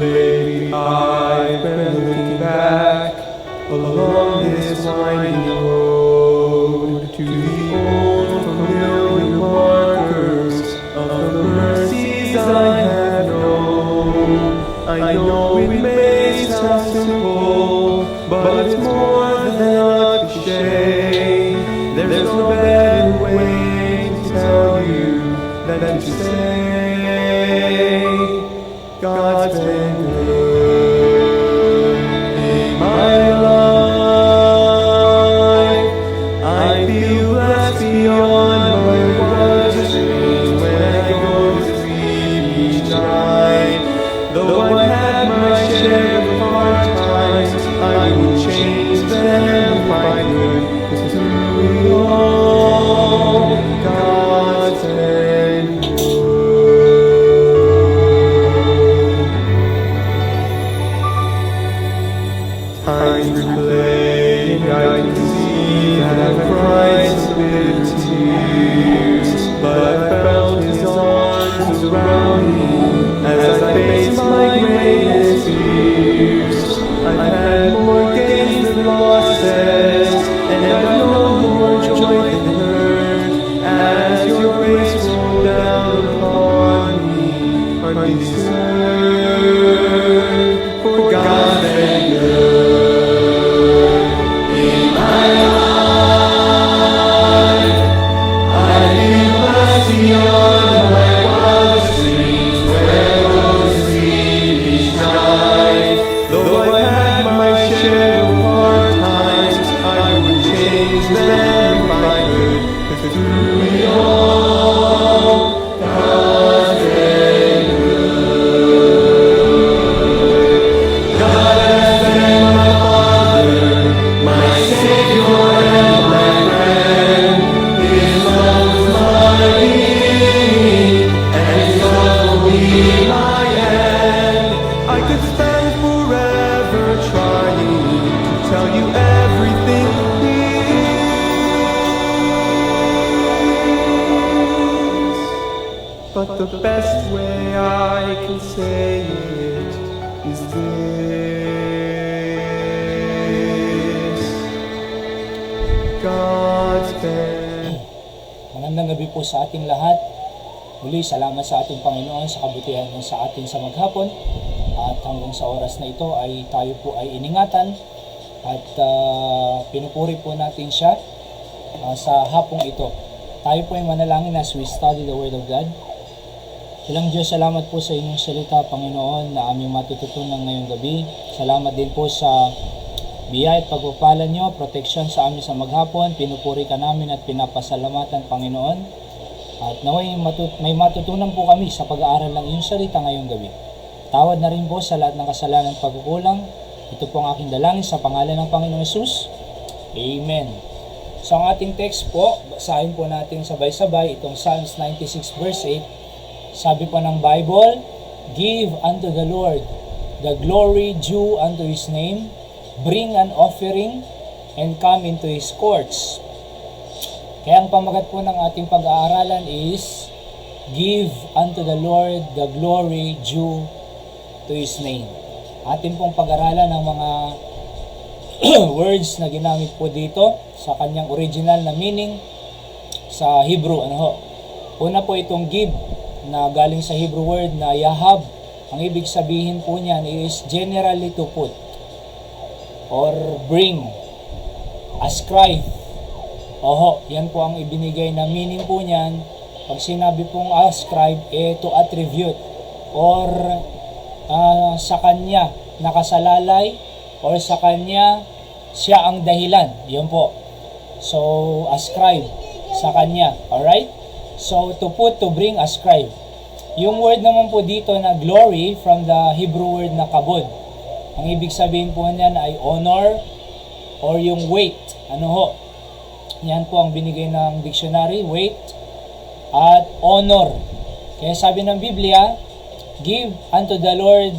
Lately I've been looking back along this winding road to the old familiar markers of the mercies I have known. I know it may sound simple, but it's more than a cliche. There's no better way to tell you than to say God's been good in my life. I feel blessed beyond my wildest dreams when I go to sleep each night. Though I had my share of hard times, I would change them if I could. 'Cause through it all, God's been good. Times replaying, I can see that I've cried some bitter tears, but I felt His arms around me as I faced my greatest fears. I've had more gains than losses, and I've known more joy than hurt, as Your grace rolled down upon me undeserved. For God been good in my life. I've been blessed beyond my wildest dreams when I go to sleep each night. Though I had my share of hard times, I would change them if I could. 'Cause through it all, God's been good. God has been my Father, my Savior and my friend. His love was my beginning, and His love will be my end. I could spend forever trying to tell you everything He is, but the best way I can say it is this: God's been. Magandang gabi po sa ating lahat. Muli, salamat sa ating Panginoon sa kabutihan niya sa atin sa maghapon. At hanggang sa oras na ito ay tayo po ay iningatan at pinupuri po natin siya sa hapong ito. Tayo po ay manalangin as we study the Word of God. Ilang Diyos, salamat po sa inyong salita, Panginoon, na aming matututunan ngayong gabi. Salamat din po sa biyaya at pagpapala niyo, protection sa amin sa maghapon. Pinupuri ka namin at pinapasalamatan, Panginoon. At naway may matutunan po kami sa pag-aaral ng iyong salita ngayong gabi. Tawad na rin po sa lahat ng kasalanan at pagkukulang. Ito po ang aking dalangin sa pangalan ng Panginoong Hesus. Amen. So ang ating text po, basahin po natin sabay-sabay itong Psalms 96 verse 8. Sabi po ng Bible, "Give unto the Lord the glory due unto His name. Bring an offering and come into His courts." Kaya ang pamagat po ng ating pag-aaralan is, "Give unto the Lord the glory due to His name." Atin pong pag-aralan ng mga words na ginamit po dito sa kanyang original na meaning sa Hebrew. Una po itong give na galing sa Hebrew word na yahab. Ang ibig sabihin po niyan is generally to put or bring, ascribe. Yan po ang ibinigay na meaning po niyan. Pag sinabi pong ascribe, to attribute or sa kanya nakasalalay or sa kanya siya ang dahilan. Yun po. So, ascribe sa kanya. Alright? So, to put, to bring, ascribe. Yung word naman po dito na glory from the Hebrew word na kabod. Ang ibig sabihin po niyan ay honor or yung weight. Yan po ang binigay ng dictionary, weight at honor. Kaya sabi ng Biblia, give unto the Lord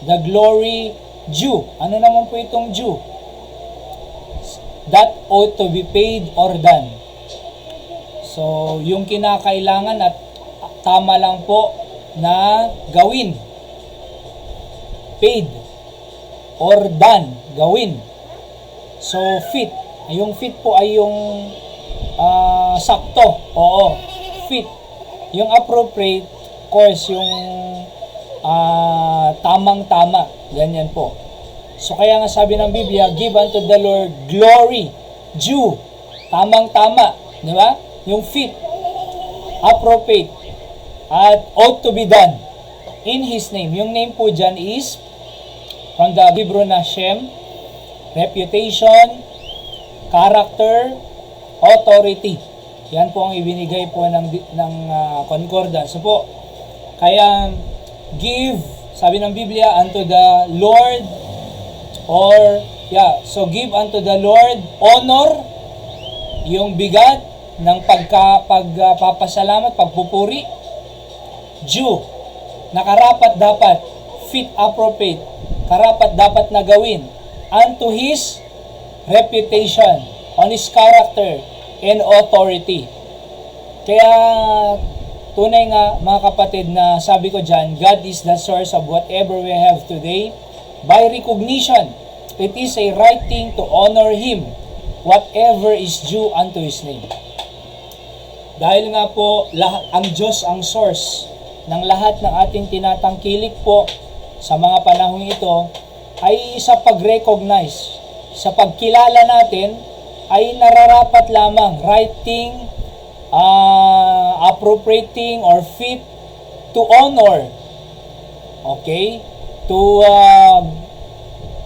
the glory due. Ano naman po itong due? That ought to be paid or done. So, yung kinakailangan at tama lang po na gawin. Paid or done, gawin. So, fit. Yung fit po ay yung sakto. Oo, fit. Yung appropriate, of course, yung tamang-tama. Ganyan po. So, kaya nga sabi ng Biblia, give unto the Lord glory, due. Tamang-tama. Di ba? Yung fit, appropriate, at ought to be done in His name. Yung name po dyan is from the Hebrew na Shem, reputation, character, authority. Yan po ang ibinigay po ng concordance. So po, kaya give, sabi ng Biblia, unto the Lord, so give unto the Lord honor, yung bigat ng pagpapasalamat, pagpupuri, due, nakarapat dapat, fit, appropriate, karapat dapat na gawin, unto His reputation, on His character, and authority. Kaya, tunay nga mga kapatid na sabi ko dyan, God is the source of whatever we have today. By recognition, it is a right thing to honor Him, whatever is due unto His name. Dahil nga po, ang Diyos ang source ng lahat ng ating tinatangkilik po sa mga panahong ito, ay sa pag-recognize, sa pagkilala natin, ay nararapat lamang right thing, appropriating or fit to honor, okay, to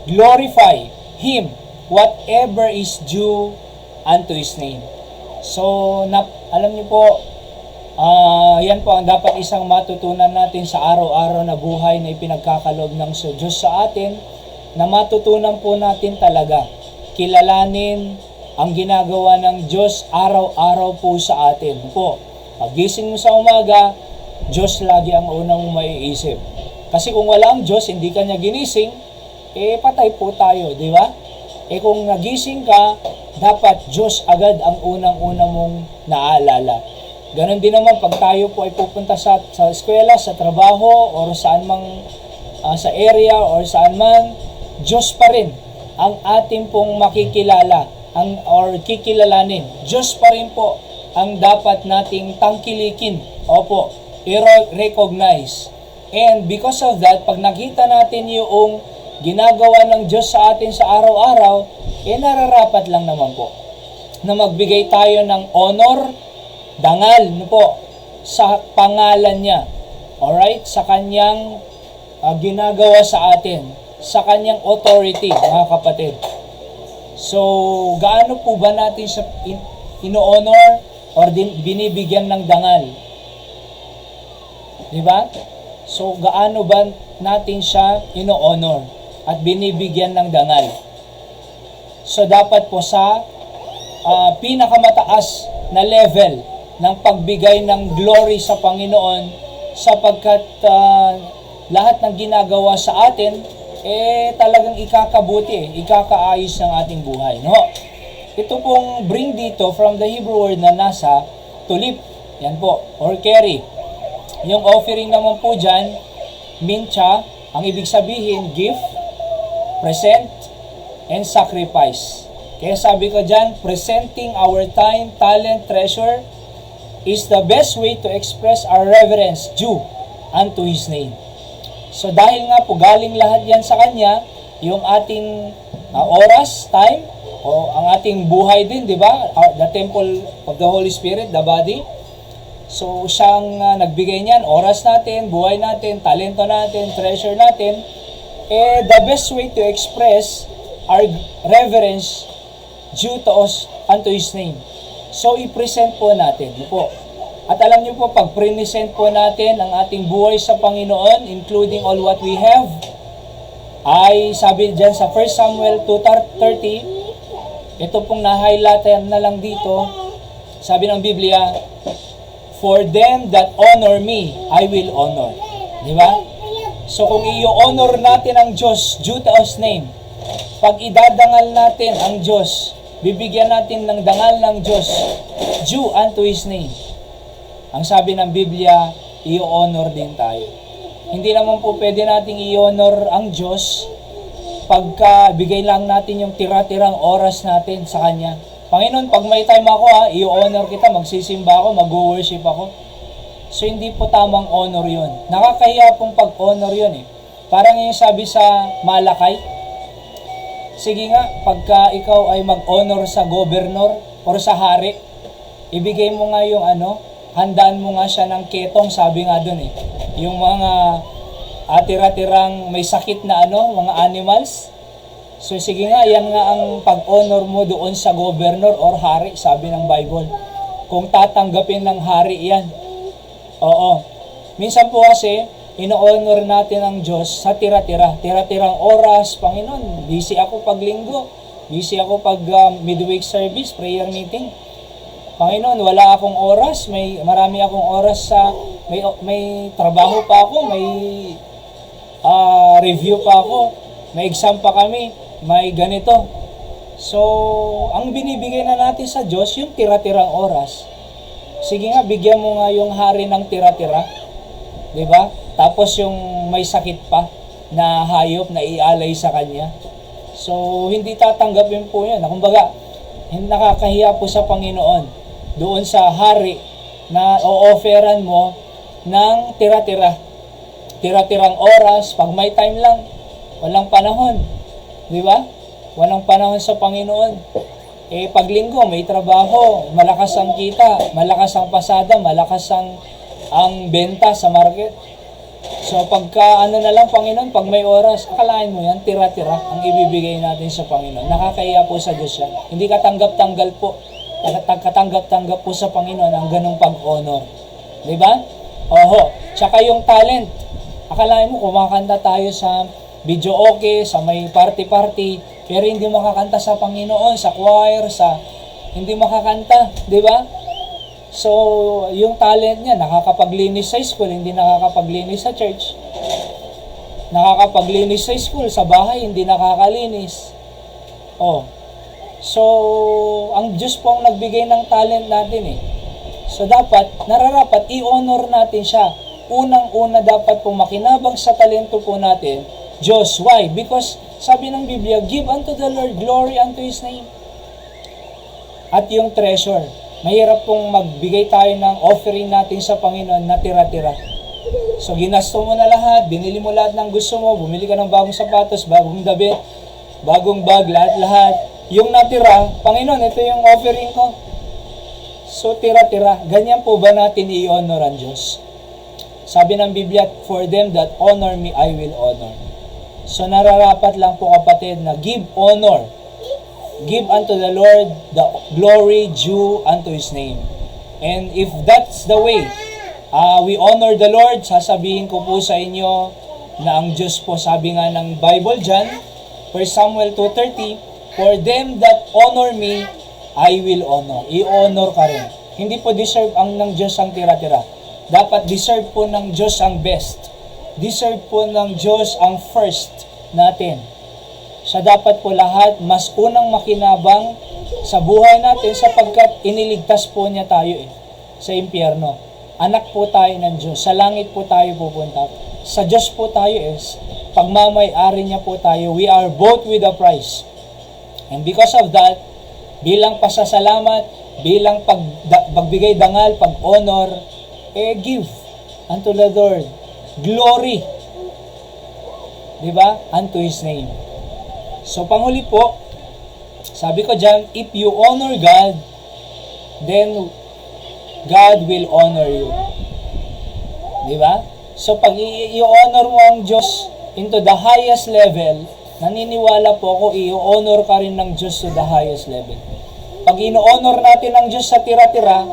glorify Him, whatever is due unto His name. So, alam niyo po, yan po ang dapat isang matutunan natin sa araw-araw na buhay na ipinagkakaloob ng Diyos sa atin, na matutunan po natin talaga, kilalanin ang ginagawa ng Diyos araw-araw po sa atin. Po, pagising mo sa umaga, Diyos lagi ang unang maiisip. Kasi kung wala ang Diyos, hindi ka niya ginising, patay po tayo, di ba? Kung nagising ka, dapat Diyos agad ang unang-una mong naalala. Ganon din naman pag tayo po ay pupunta sa eskwela, sa trabaho, or saan mang sa area, or saan man, Diyos pa rin ang ating pong makikilala, or kikilalanin. Diyos pa rin po ang dapat nating tangkilikin. Opo, i-recognize. And because of that, pag nakita natin yung ginagawa ng Diyos sa atin sa araw-araw, nararapat lang naman po na magbigay tayo ng honor, dangal, po, sa pangalan niya. Alright? Sa kanyang ginagawa sa atin, sa kanyang authority, mga kapatid. So, gaano po ba natin siya ino-honor or binibigyan ng dangal? Diba? So, gaano ba natin siya ino-honor at binibigyan ng dangal? So, dapat po sa pinakamataas na level ng pagbigay ng glory sa Panginoon, sapagkat lahat ng ginagawa sa atin, talagang ikakabuti, ikakaayos ng ating buhay. No? Ito pong bring dito from the Hebrew word na nasa, tulip, yan po, or carry. Yung offering naman po dyan, mincha, ang ibig sabihin, gift, present, and sacrifice. Kaya sabi ko dyan, presenting our time, talent, treasure is the best way to express our reverence due unto His name. So dahil nga po galing lahat yan sa Kanya, yung ating oras, time, o ang ating buhay din, di ba? The temple of the Holy Spirit, the body. So siyang nagbigay niyan, oras natin, buhay natin, talento natin, treasure natin. The best way to express our reverence due to us unto His name. So i-present po natin po. At alam niyo po, pag present po natin ang ating buhay sa Panginoon, including all what we have, ay sabi dyan sa 1 Samuel 2:30, ito pong na-highlight na lang dito, sabi ng Biblia, for them that honor me, I will honor. Di ba? So kung i-honor natin ang Diyos due to His name, pag idadangal natin ang Diyos bibigyan natin ng dangal ng Diyos, due unto His name. Ang sabi ng Biblia, i-honor din tayo. Hindi naman po pwede nating i-honor ang Diyos pagka bigay lang natin yung tira-tirang oras natin sa Kanya. Panginoon, pag may time ako i-honor kita, magsisimba ako, mag-worship ako. So hindi po tamang honor yun. Nakakahiya pong pag-honor yun eh. Parang yung sabi sa Malakay, sige nga, pagka ikaw ay mag-honor sa gobernur or sa hari, ibigay mo nga yung handaan mo nga siya ng ketong, sabi nga dun eh. Yung mga tira-tirang may sakit na mga animals. So sige nga, yan nga ang pag-honor mo doon sa gobernur or hari, sabi ng Bible. Kung tatanggapin ng hari yan. Oo. Minsan po kasi, ino-honor natin ang Diyos sa tira-tira. Tira-tirang oras, Panginoon. Busy ako pag linggo. Busy ako pag midweek service, prayer meeting. Panginoon, wala akong oras. Marami akong oras may trabaho pa ako. May review pa ako. May exam pa kami. May ganito. So, ang binibigay na natin sa Diyos, yung tira-tirang oras. Sige nga, bigyan mo nga yung hari ng tira-tira. Diba? Tapos yung may sakit pa na hayop na ialay sa kanya. So, hindi tatanggapin po yan. Kumbaga, nakakahiya po sa Panginoon doon sa hari na o-offeran mo ng tira-tira. Tira-tirang oras, pag may time lang, walang panahon. Diba? Walang panahon sa Panginoon. Pag linggo, may trabaho, malakas ang kita, malakas ang pasada, malakas ang benta sa market. So pagka na lang Panginoon, pag may oras, akalain mo yan, tira-tira ang ibibigay natin sa Panginoon. Nakakaya po sa Diyos yan. Hindi katanggap-tanggal po. Katanggap-tanggap po sa Panginoon ang ganong pag-honor. Diba? Oho. Tsaka yung talent. Akalain mo, kumakanta tayo sa video okay, sa may party-party, pero hindi makakanta sa Panginoon, sa choir, hindi makakanta. Diba? So, yung talent niya, nakakapaglinis sa school, hindi nakakapaglinis sa church. Nakakapaglinis sa school, sa bahay, hindi nakakalinis. So, ang Diyos po ang nagbigay ng talent natin eh. So, nararapat, i-honor natin siya. Unang-una dapat po makinabang sa talento po natin, Diyos. Why? Because, sabi ng Biblia, give unto the Lord glory unto His name. At yung treasure. Mahirap pong magbigay tayo ng offering natin sa Panginoon na tira-tira. So, ginasto mo na lahat, binili mo lahat ng gusto mo, bumili ka ng bagong sapatos, bagong damit, bagong bag, lahat-lahat. Yung natira, Panginoon, ito yung offering ko. So, tira-tira. Ganyan po ba natin i-honor ang Diyos? Sabi ng Biblia, for them that honor me, I will honor. So, nararapat lang po kapatid na give honor. Give unto the Lord the glory due unto His name. And if that's the way we honor the Lord, sasabihin ko po sa inyo na ang Diyos po, sabi nga ng Bible dyan, 1 Samuel 2:30, for them that honor me, I will honor. I-honor ka rin. Hindi po deserve ng Diyos ang tira-tira. Dapat deserve po ng Diyos ang best. Deserve po ng Diyos ang first natin. Siya dapat po lahat mas unang makinabang sa buhay natin sapagkat iniligtas po niya tayo sa impyerno. Anak po tayo ng Diyos. Sa langit po tayo pupunta. Sa Diyos po tayo pagmamay-ari niya po tayo. We are bought with a price. And because of that, bilang pasasalamat, bilang pagbigay dangal, pag-honor, give unto the Lord glory. Diba? Unto His name. So, panghuli po, sabi ko dyan, if you honor God, then God will honor you. Diba? So, pag i-honor mo ang Diyos into the highest level, naniniwala po ako, i-honor ka rin ng Diyos to the highest level. Pag ino-honor natin ang Diyos sa tira-tira,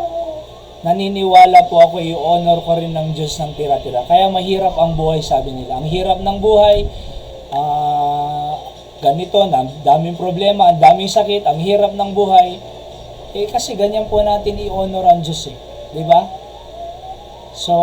naniniwala po ako, i-honor ko rin ng Diyos ng tira-tira. Kaya mahirap ang buhay, sabi nila. Ang hirap ng buhay, ganito, daming problema, ang daming sakit, ang hirap ng buhay. Kasi ganyan po natin i-honor ang Diyos Diba? So,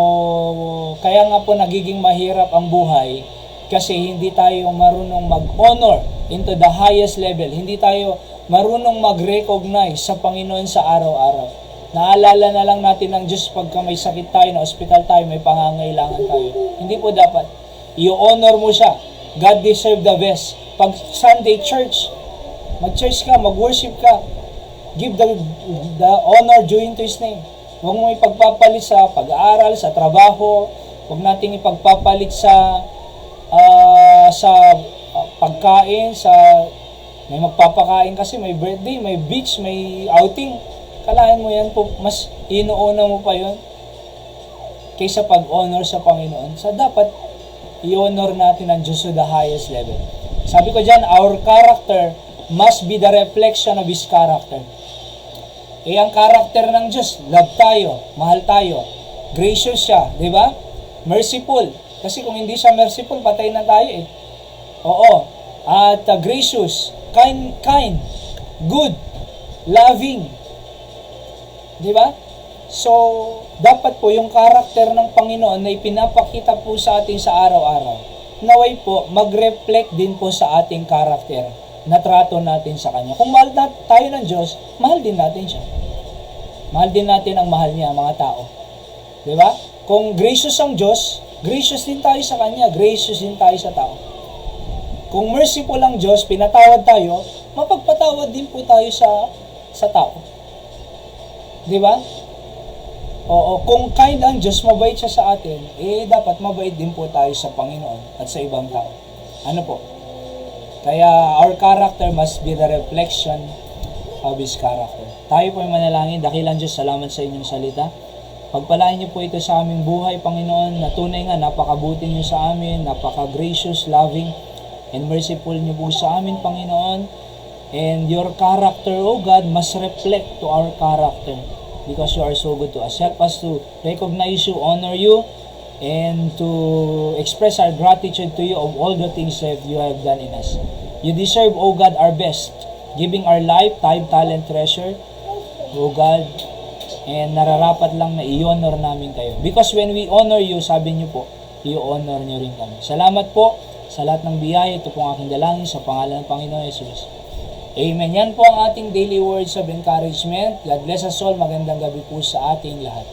kaya nga po nagiging mahirap ang buhay kasi hindi tayo marunong mag-honor into the highest level. Hindi tayo marunong mag-recognize sa Panginoon sa araw-araw. Naalala na lang natin ng Diyos pagka may sakit tayo, na ospital tayo, may pangangailangan tayo. Hindi po dapat. I-honor mo siya. God deserve the best. Pag Sunday church, mag-church ka, mag-worship ka. Give the honor due into His name. Huwag mo ipagpapalit sa pag-aaral, sa trabaho. Huwag nating ipagpapalit sa pagkain, may magpapakain kasi, may birthday, may beach, may outing. Kalahin mo yan po, mas inuuna mo pa yun kaysa pag-honor sa Panginoon. So, dapat i-honor natin ang Diyos to the highest level. Sabi ko dyan, our character must be the reflection of His character. Ang character ng Diyos, love tayo, mahal tayo, gracious siya, di ba? Merciful. Kasi kung hindi siya merciful, patay na tayo eh. Oo. At gracious, kind, good, loving. Di ba? So, dapat po yung karakter ng Panginoon na ipinapakita po sa atin sa araw-araw, naway po, mag-reflect din po sa ating karakter na trato natin sa Kanya. Kung mahal tayo ng Diyos, mahal din natin siya. Mahal din natin ang mahal niya, mga tao. Di ba? Kung gracious ang Diyos, gracious din tayo sa Kanya, gracious din tayo sa tao. Kung merciful ang Diyos, pinatawad tayo, mapagpatawad din po tayo sa tao. Di ba? Oo, kung kind ang Diyos, mabait siya sa atin, dapat mabait din po tayo sa Panginoon at sa ibang tao. Ano po? Kaya our character must be the reflection of His character. Tayo po ay manalangin. Dakilang Diyos, salamat sa inyong salita. Pagpalain niyo po ito sa aming buhay, Panginoon, na tunay nga, napakabuti niyo sa amin, napaka-gracious, loving, and merciful niyo po sa amin, Panginoon. And your character, O God, must reflect to our character because you are so good to us. Help us to recognize you, honor you, and to express our gratitude to you of all the things that you have done in us. You deserve, O God, our best, giving our life, time, talent, treasure, O God, and nararapat lang na i-honor namin kayo. Because when we honor you, sabi niyo po, i-honor niyo rin kami. Salamat po sa lahat ng biyaya. Ito pong aking dalangin sa pangalan ng Panginoon Jesus. Amen. Yan po ang ating daily words of encouragement. God bless us all. Magandang gabi po sa ating lahat.